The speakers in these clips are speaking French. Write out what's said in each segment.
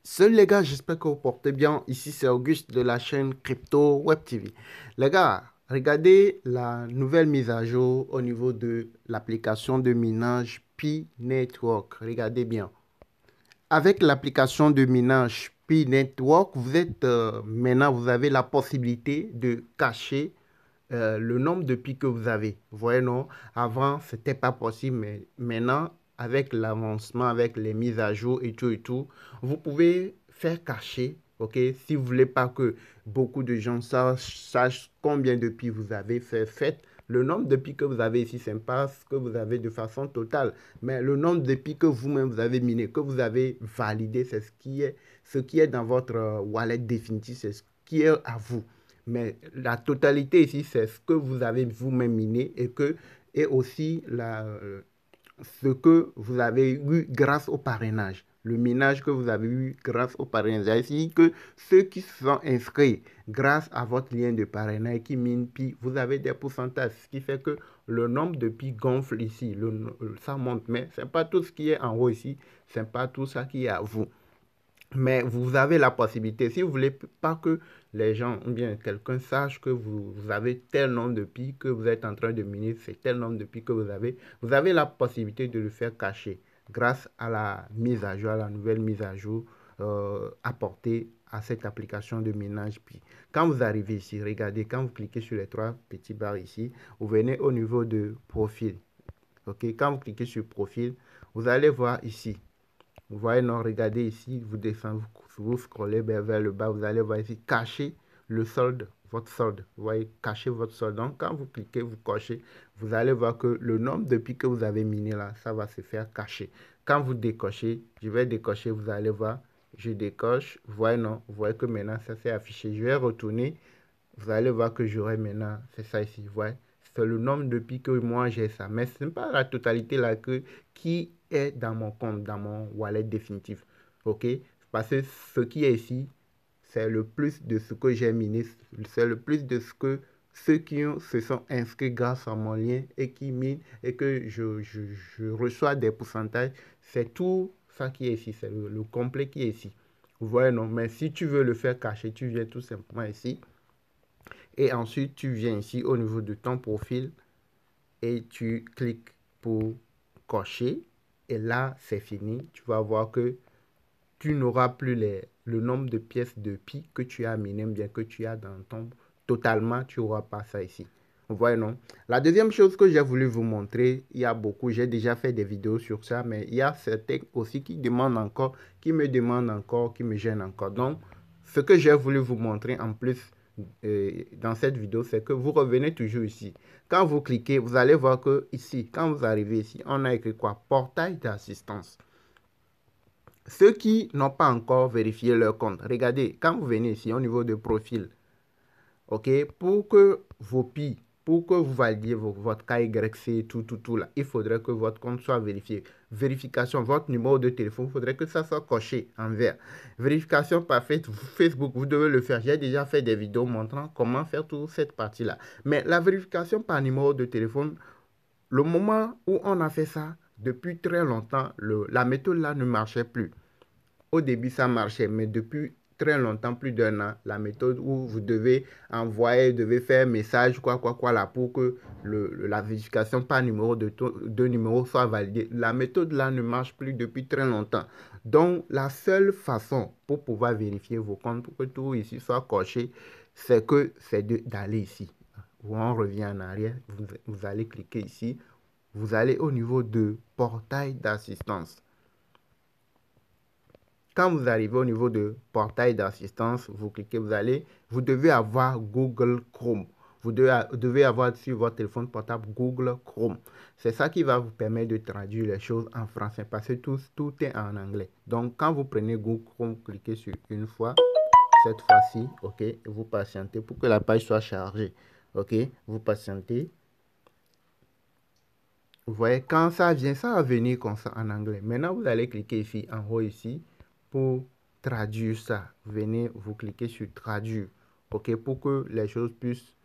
Salut les gars, j'espère que vous portez bien. Ici c'est Auguste de la chaîne Crypto Web TV. Les gars, regardez la nouvelle mise à jour au niveau de l'application de minage Pi Network. Regardez bien. Avec l'application de minage Pi Network, maintenant vous avez la possibilité de cacher le nombre de pics que vous avez. Vous voyez, non? Avant, c'était pas possible, mais maintenant, avec l'avancement, avec les mises à jour et tout, vous pouvez faire cacher, ok? Si vous voulez pas que beaucoup de gens sachent combien de pics vous avez fait, faites le nombre de pics que vous avez ici, ce n'est pas ce que vous avez de façon totale, mais le nombre de pics que vous-même vous avez miné, que vous avez validé, c'est ce qui est dans votre wallet définitif, c'est ce qui est à vous. Mais la totalité ici, c'est ce que vous avez vous-même miné et aussi ce que vous avez eu grâce au parrainage. Le minage que vous avez eu grâce au parrainage. C'est-à-dire que ceux qui se sont inscrits grâce à votre lien de parrainage qui mine pi, vous avez des pourcentages. Ce qui fait que le nombre de pi gonfle ici. Ça monte. Mais ce n'est pas tout ce qui est en haut ici. Ce n'est pas tout ça qui est à vous. Mais vous avez la possibilité, si vous ne voulez pas que les gens ou bien quelqu'un sache que vous avez tel nombre de pics que vous êtes en train de miner, c'est tel nombre de pics que vous avez la possibilité de le faire cacher grâce à la mise à jour, à la nouvelle mise à jour apportée à cette application de minage pi. Quand vous arrivez ici, regardez, quand vous cliquez sur les trois petits barres ici, vous venez au niveau de profil. Ok, quand vous cliquez sur profil, vous allez voir ici. Vous voyez, non, regardez ici, vous descendez, vous scrollez vers le bas, vous allez voir ici, cacher le solde, votre solde. Vous voyez, cacher votre solde. Donc, quand vous cliquez, vous cochez, vous allez voir que le nombre de pics que vous avez miné là, ça va se faire cacher. Quand vous décochez, je vais décocher, vous allez voir, je décoche, vous voyez, non, vous voyez que maintenant, ça s'est affiché. Je vais retourner, vous allez voir que j'aurai maintenant, c'est ça ici, vous voyez. C'est le nombre de pics que moi j'ai ça. Mais ce n'est pas la totalité là qui est dans mon compte, dans mon wallet définitif. Ok? Parce que ce qui est ici, c'est le plus de ce que j'ai miné. C'est le plus de ce que ceux se sont inscrits grâce à mon lien et qui minent et que je reçois des pourcentages. C'est tout ça qui est ici. C'est le complet qui est ici. Vous voyez, non? Mais si tu veux le faire cacher, tu viens tout simplement ici. Et ensuite, tu viens ici au niveau de ton profil et tu cliques pour cocher. Et là, c'est fini. Tu vas voir que tu n'auras plus le nombre de pièces de pi que tu as miné, bien que tu as dans ton... Totalement, tu n'auras pas ça ici. Vous voyez, non? La deuxième chose que j'ai voulu vous montrer, il y a beaucoup, j'ai déjà fait des vidéos sur ça, mais il y a certains aussi qui demandent encore, qui me demandent encore, qui me gênent encore. Donc, ce que j'ai voulu vous montrer en plus dans cette vidéo, c'est que vous revenez toujours ici. Quand vous cliquez, vous allez voir que ici, quand vous arrivez ici, on a écrit quoi? Portail d'assistance. Ceux qui n'ont pas encore vérifié leur compte, regardez, quand vous venez ici au niveau de profil, ok, pour que vos PI, pour que vous validiez votre KYC, tout là, il faudrait que votre compte soit vérifié. Vérification, votre numéro de téléphone, il faudrait que ça soit coché en vert. Vérification par Facebook, vous devez le faire. J'ai déjà fait des vidéos montrant comment faire toute cette partie-là. Mais la vérification par numéro de téléphone, le moment où on a fait ça, depuis très longtemps, la méthode là ne marchait plus. Au début, ça marchait, mais depuis très longtemps, plus d'un an, la méthode où vous devez envoyer, devez faire message, quoi, là, pour que la vérification par numéro de numéro soit validée. La méthode là ne marche plus depuis très longtemps. Donc, la seule façon pour pouvoir vérifier vos comptes, pour que tout ici soit coché, c'est d'aller ici. On revient en arrière, vous allez cliquer ici, vous allez au niveau de portail d'assistance. Quand vous arrivez au niveau de portail d'assistance, vous cliquez, vous devez avoir Google Chrome. Vous devez avoir sur votre téléphone portable Google Chrome. C'est ça qui va vous permettre de traduire les choses en français parce que tout est en anglais. Donc, quand vous prenez Google Chrome, cliquez sur une fois, cette fois-ci, ok, vous patientez pour que la page soit chargée. Ok, vous patientez. Vous voyez, quand ça vient, ça va venir comme ça en anglais. Maintenant, vous allez cliquer ici, en haut ici, pour traduire ça. Venez, vous cliquez sur traduire, ok, pour que les choses puissent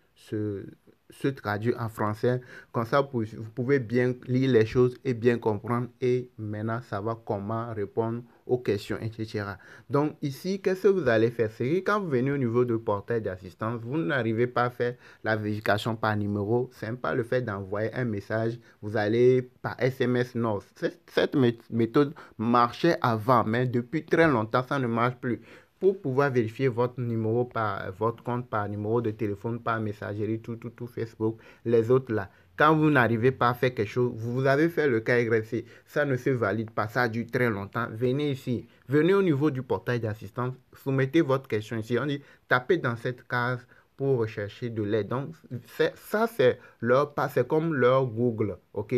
se traduire en français. Comme ça, vous pouvez bien lire les choses et bien comprendre et maintenant savoir comment répondre aux questions, etc. Donc ici, qu'est-ce que vous allez faire? C'est que quand vous venez au niveau du portail d'assistance, vous n'arrivez pas à faire la vérification par numéro. C'est pas le fait d'envoyer un message. Vous allez par SMS. Non, cette méthode marchait avant, mais depuis très longtemps, ça ne marche plus. Pour pouvoir vérifier votre numéro par votre compte par numéro de téléphone, par messagerie, tout, Facebook, les autres là. Quand vous n'arrivez pas à faire quelque chose, vous avez fait le KYC, ça ne se valide pas, ça dure très longtemps. Venez ici, venez au niveau du portail d'assistance, soumettez votre question ici. On dit, tapez dans cette case pour rechercher de l'aide. Donc, ça, c'est comme leur Google, ok?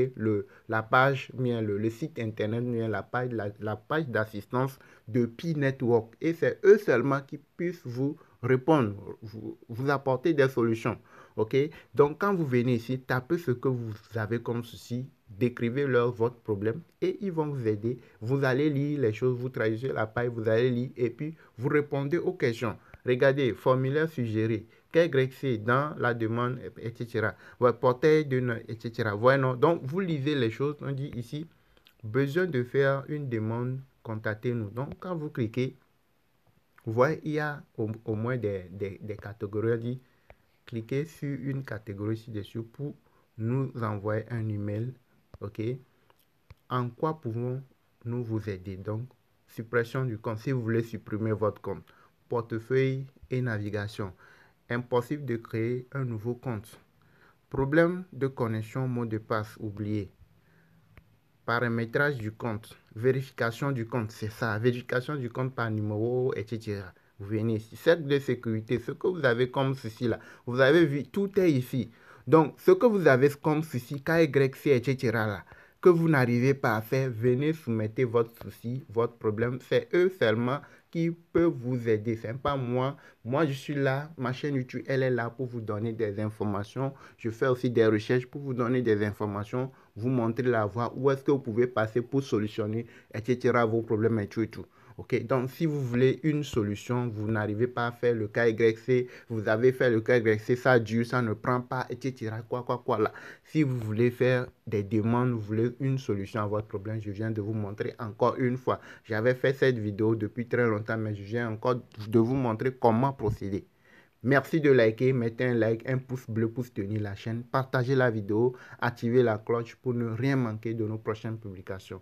La page, le site internet, la page d'assistance de Pi Network. Et c'est eux seulement qui puissent vous répondre, vous apporter des solutions, ok? Donc, quand vous venez ici, tapez ce que vous avez comme souci, décrivez votre problème et ils vont vous aider. Vous allez lire les choses, vous traduisez la page, vous allez lire et puis vous répondez aux questions. Regardez, formulaire suggéré, KYC dans la demande, etc. Portail de, etc. Voilà. Donc, vous lisez les choses. On dit ici, besoin de faire une demande, contactez-nous. Donc, quand vous cliquez, vous voyez, il y a au moins des catégories. On dit, cliquez sur une catégorie ci-dessus pour nous envoyer un email. OK? En quoi pouvons-nous vous aider? Donc, suppression du compte. Si vous voulez supprimer votre compte, portefeuille et navigation. Impossible de créer un nouveau compte. Problème de connexion mot de passe oublié. Paramétrage du compte. Vérification du compte. C'est ça. Vérification du compte par numéro, etc. Vous venez ici. Cercle de sécurité. Ce que vous avez comme ceci là. Vous avez vu, tout est ici. Donc, ce que vous avez comme souci, KYC, etc. là, que vous n'arrivez pas à faire, venez soumettre votre souci, votre problème. C'est eux seulement qui peuvent vous aider. C'est pas moi. Moi, je suis là. Ma chaîne YouTube, elle est là pour vous donner des informations. Je fais aussi des recherches pour vous donner des informations, vous montrer la voie, où est-ce que vous pouvez passer pour solutionner, etc. vos problèmes et tout et tout. Ok, donc si vous voulez une solution, vous n'arrivez pas à faire le KYC, vous avez fait le KYC, ça dure, ça ne prend pas, etc. Quoi là. Si vous voulez faire des demandes, vous voulez une solution à votre problème, je viens de vous montrer encore une fois. J'avais fait cette vidéo depuis très longtemps, mais je viens encore de vous montrer comment procéder. Merci de liker, mettez un like, un pouce bleu pour soutenir la chaîne, partagez la vidéo, activez la cloche pour ne rien manquer de nos prochaines publications.